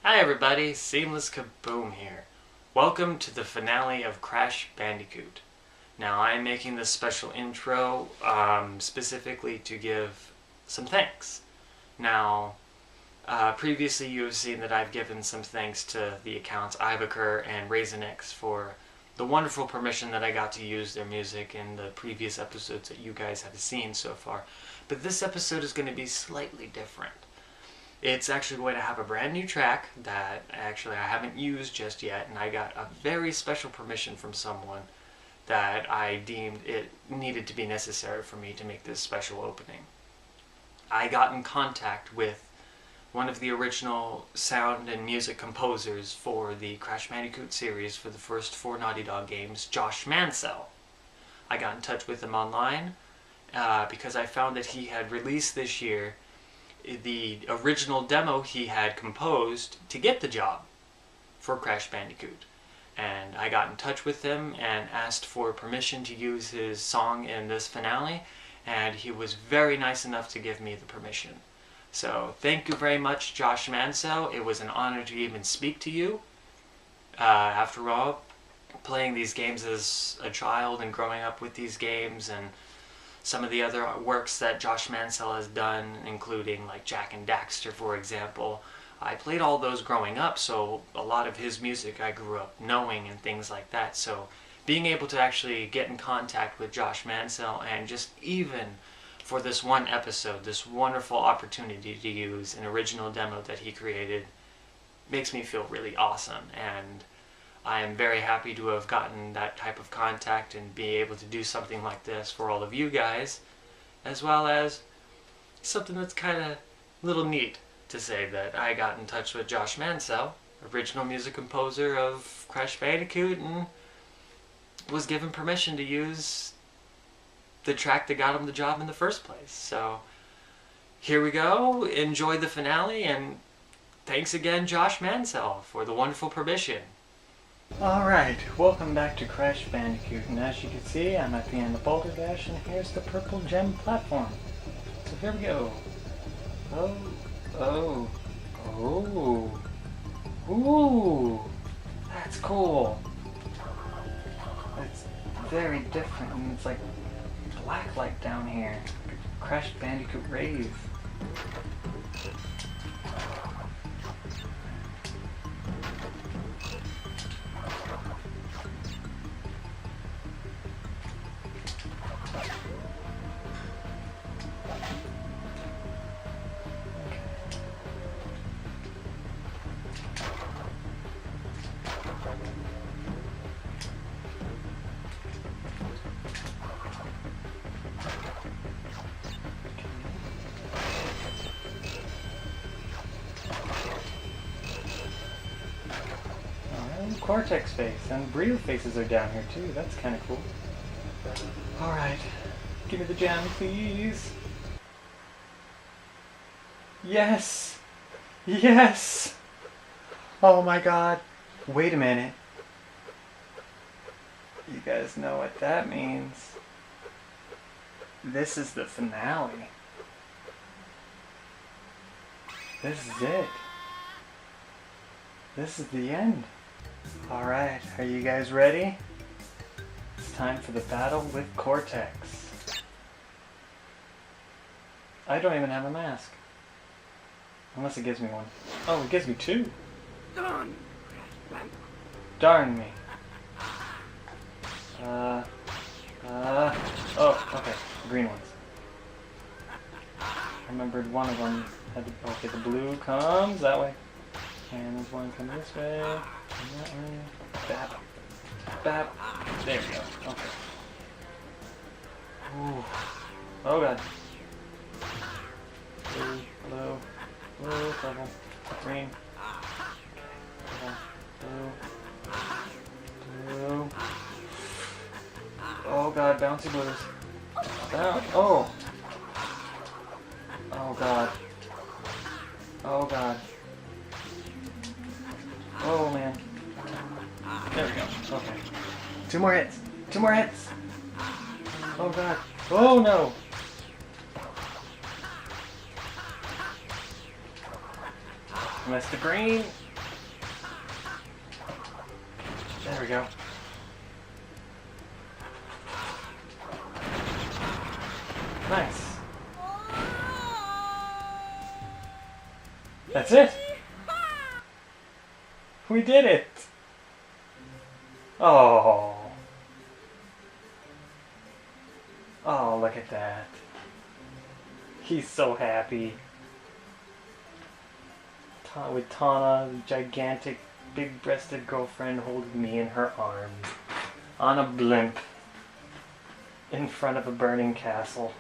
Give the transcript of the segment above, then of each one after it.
Hi everybody, Seamless KaBoom here. Welcome to the finale of Crash Bandicoot. Now I'm making this special intro specifically to give some thanks. Now, previously you have seen that I've given some thanks to the accounts Ivaker and RaisinX for the wonderful permission that I got to use their music in the previous episodes that you guys have seen so far. But this episode is going to be slightly different. It's actually going to have a brand new track that actually I haven't used just yet, and I got a very special permission from someone that I deemed it needed to be necessary for me to make this special opening. I got in contact with one of the original sound and music composers for the Crash Bandicoot series for the first 4 Naughty Dog games, Josh Mansell. I got in touch with him online because I found that he had released this year the original demo he had composed to get the job for Crash Bandicoot. And I got in touch with him and asked for permission to use his song in this finale, and he was very nice enough to give me the permission. So thank you very much, Josh Mansell. It was an honor to even speak to you. After all, playing these games as a child and growing up with these games and some of the other works that Josh Mansell has done, including like Jak and Daxter, for example. I played all those growing up, so a lot of his music I grew up knowing and things like that. So being able to actually get in contact with Josh Mansell and just even for this one episode, this wonderful opportunity to use an original demo that he created makes me feel really awesome. And I am very happy to have gotten that type of contact and be able to do something like this for all of you guys, as well as something that's kind of a little neat to say that I got in touch with Josh Mansell, original music composer of Crash Bandicoot, and was given permission to use the track that got him the job in the first place. So here we go, enjoy the finale, and thanks again Josh Mansell for the wonderful permission. Alright, welcome back to Crash Bandicoot, and as you can see, I'm at the end of Boulder Dash, and here's the purple gem platform. So here we go. Ooh, that's cool. It's very different, and it's like black light down here. Crash Bandicoot Rave. Cortex face and Brio faces are down here too. That's kind of cool. Alright, give me the gem, please. Yes! Yes! Oh my god. Wait a minute. You guys know what that means. This is the finale. This is it. This is the end. Alright, are you guys ready? It's time for the battle with Cortex. I don't even have a mask. Unless it gives me one. Oh, it gives me 2. Darn me. Oh, okay. Green ones. I remembered one of them had to, okay, the blue comes that way. And there's one coming this way. And that way. Bap. Bap. There we go. Okay. Ooh. Oh god. Blue, blue, blue, purple, green. Blue. Blue. Oh god, bouncy blues. Oh. Oh god. Oh god. Oh man. There we go. Okay. 2 more hits. 2 more hits. Oh god. Oh no. Mr. Green. There we go. Nice. That's it. We did it. Oh. Oh, look at that. He's so happy. With Tana, the gigantic, big-breasted girlfriend holding me in her arms. On a blimp. In front of a burning castle.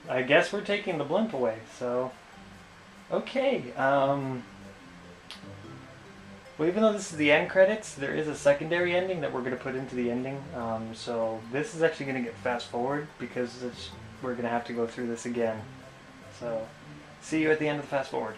I guess we're taking the blimp away, so... Okay, well, even though this is the end credits, there is a secondary ending that we're going to put into the ending. So this is actually going to get fast forward because we're going to have to go through this again. So, see you at the end of the fast forward.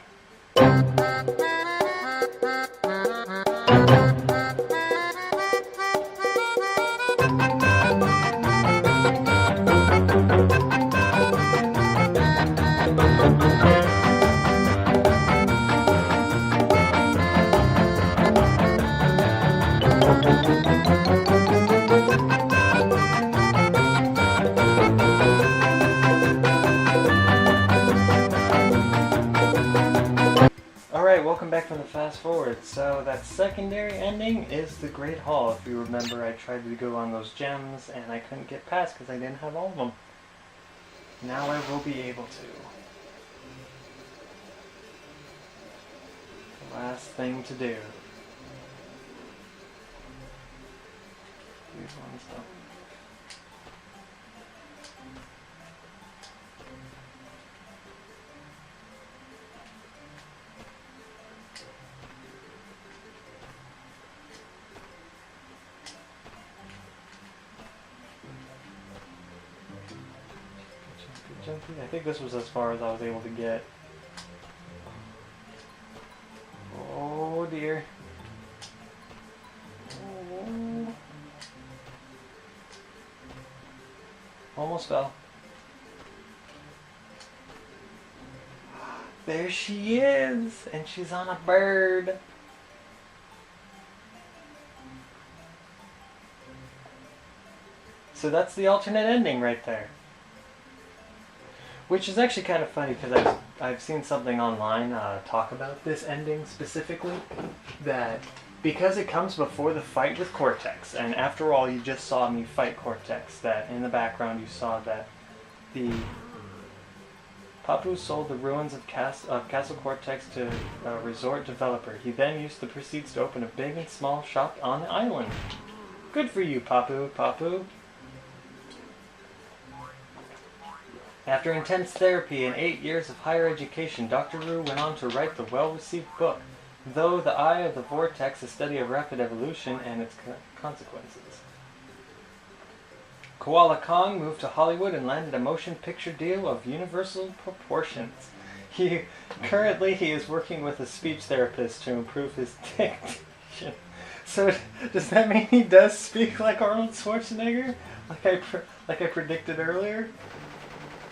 Alright, welcome back from the fast forward. So that secondary ending is the Great Hall. If you remember, I tried to go on those gems and I couldn't get past because I didn't have all of them. Now I will be able to. The last thing to do. These ones don't. Jumpy. I think this was as far as I was able to get. Oh dear. Oh. Almost fell. There she is! And she's on a bird. So that's the alternate ending right there. Which is actually kind of funny because I've seen something online talk about this ending specifically. That because it comes before the fight with Cortex, and after all you just saw me fight Cortex, that in the background you saw that the Papu sold the ruins of Castle Cortex to a resort developer. He then used the proceeds to open a big and small shop on the island. Good for you, Papu. After intense therapy and 8 years of higher education, Dr. Ru went on to write the well-received book, Though the Eye of the Vortex, a study of rapid evolution and its consequences. Koala Kong moved to Hollywood and landed a motion picture deal of universal proportions. Currently he is working with a speech therapist to improve his diction. So does that mean he does speak like Arnold Schwarzenegger? Like I predicted earlier?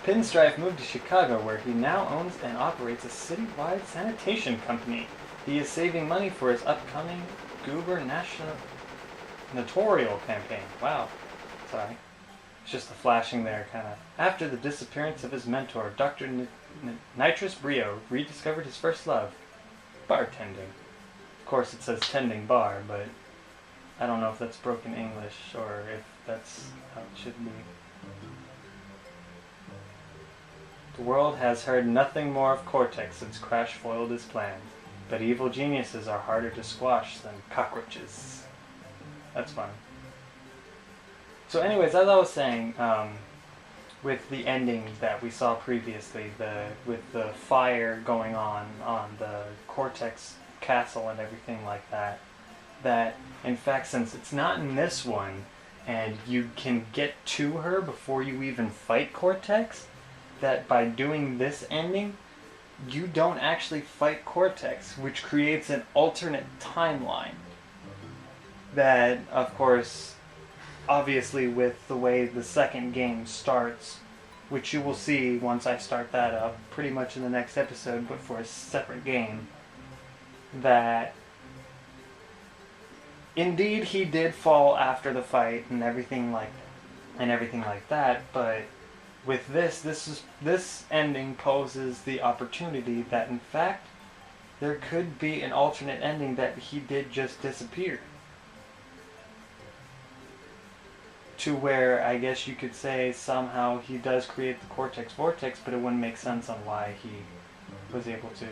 Pinstripe moved to Chicago, where he now owns and operates a citywide sanitation company. He is saving money for his upcoming gubernatorial campaign. Wow. Sorry. It's just the flashing there, kind of. After the disappearance of his mentor, Dr. Nitrous Brio rediscovered his first love, bartending. Of course it says tending bar, but I don't know if that's broken English or if that's how it should be. The world has heard nothing more of Cortex since Crash foiled his plans, but evil geniuses are harder to squash than cockroaches. That's fun. So anyways, as I was saying, with the ending that we saw previously, with the fire going on the Cortex castle and everything like that, that in fact, since it's not in this one, and you can get to her before you even fight Cortex, that by doing this ending, you don't actually fight Cortex, which creates an alternate timeline. That, of course, obviously with the way the second game starts, which you will see once I start that up, pretty much in the next episode, but for a separate game, that indeed he did fall after the fight and everything like that, but with this ending poses the opportunity that in fact there could be an alternate ending, that he did just disappear. To where I guess you could say somehow he does create the Cortex Vortex, but it wouldn't make sense on why he was able to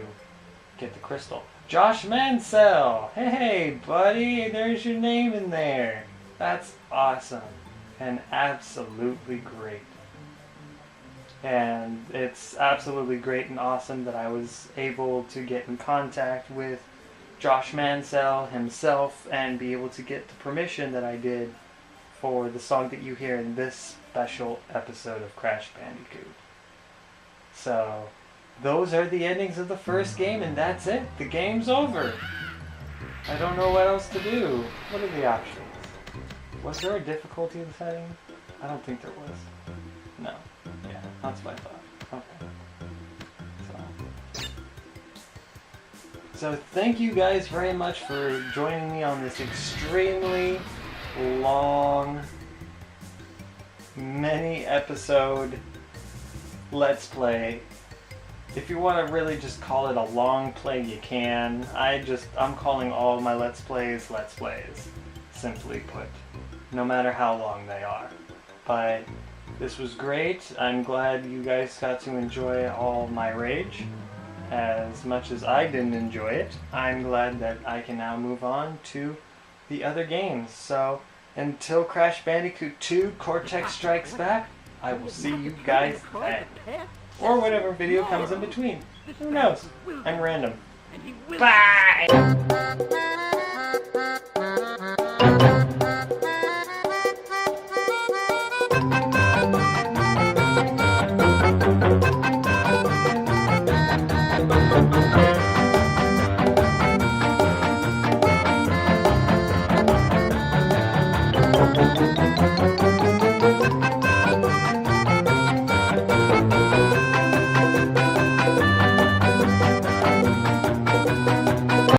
get the crystal. Josh Mansell! Hey buddy, there's your name in there. That's awesome. And absolutely great. And it's absolutely great and awesome that I was able to get in contact with Josh Mansell himself and be able to get the permission that I did for the song that you hear in this special episode of Crash Bandicoot. So, those are the endings of the first game, and that's it. The game's over. I don't know what else to do. What are the options? Was there a difficulty setting? I don't think there was. No. Yeah, that's what I thought. Okay. So thank you guys very much for joining me on this extremely long, many episode Let's Play. If you want to really just call it a long play, you can. I'm calling all my Let's Plays, simply put. No matter how long they are. But this was great. I'm glad you guys got to enjoy all my rage. As much as I didn't enjoy it, I'm glad that I can now move on to the other games. So, until Crash Bandicoot 2 Cortex Strikes Back, I will see you guys then. Or whatever video comes in between. Who knows? I'm random. Bye!